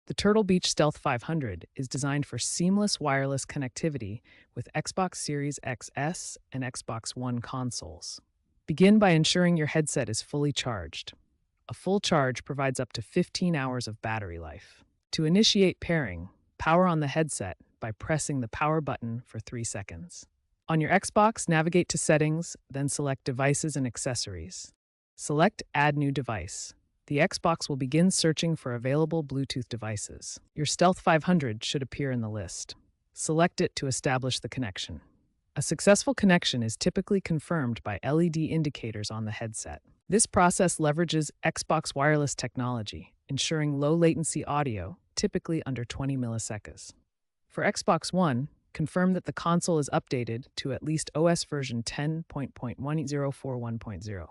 The Turtle Beach Stealth 500 is designed for seamless wireless connectivity with Xbox Series XS and Xbox One consoles. Begin by ensuring your headset is fully charged. A full charge provides up to 15 hours of battery life. To initiate pairing, power on the headset by pressing the power button for 3 seconds. On your Xbox, navigate to Settings, then select Devices and Accessories. Select Add New Device. The Xbox will begin searching for available Bluetooth devices. Your Stealth 500 should appear in the list. Select it to establish the connection. A successful connection is typically confirmed by LED indicators on the headset. This process leverages Xbox wireless technology, ensuring low latency audio, typically under 20 milliseconds. For Xbox One, confirm that the console is updated to at least OS version 10.1041.0.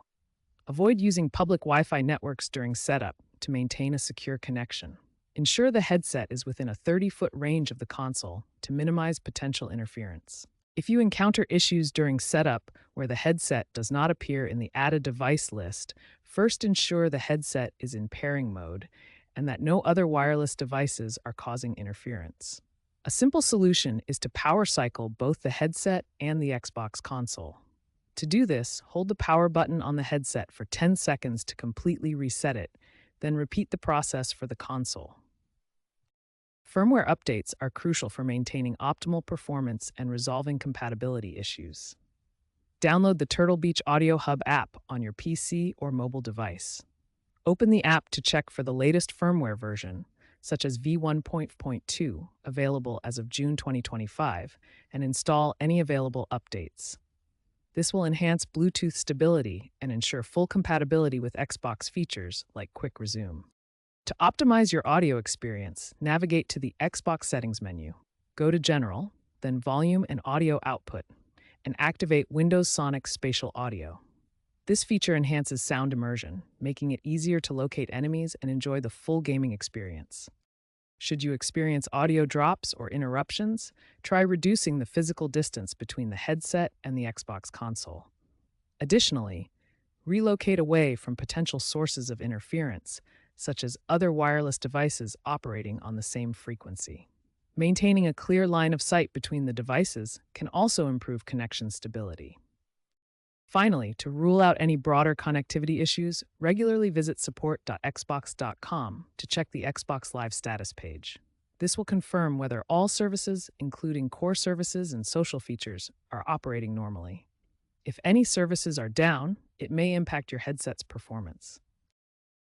Avoid using public Wi-Fi networks during setup to maintain a secure connection. Ensure the headset is within a 30-foot range of the console to minimize potential interference. If you encounter issues during setup where the headset does not appear in the Add a Device list, first ensure the headset is in pairing mode and that no other wireless devices are causing interference. A simple solution is to power cycle both the headset and the Xbox console. To do this, hold the power button on the headset for 10 seconds to completely reset it, then repeat the process for the console. Firmware updates are crucial for maintaining optimal performance and resolving compatibility issues. Download the Turtle Beach Audio Hub app on your PC or mobile device. Open the app to check for the latest firmware version, such as V1.2, available as of June 2025, and install any available updates. This will enhance Bluetooth stability and ensure full compatibility with Xbox features like Quick Resume. To optimize your audio experience, navigate to the Xbox Settings menu. Go to General, then Volume and Audio Output, and activate Windows Sonic Spatial Audio. This feature enhances sound immersion, making it easier to locate enemies and enjoy the full gaming experience. Should you experience audio drops or interruptions, try reducing the physical distance between the headset and the Xbox console. Additionally, relocate away from potential sources of interference, such as other wireless devices operating on the same frequency. Maintaining a clear line of sight between the devices can also improve connection stability. Finally, to rule out any broader connectivity issues, regularly visit support.xbox.com to check the Xbox Live status page. This will confirm whether all services, including core services and social features, are operating normally. If any services are down, it may impact your headset's performance.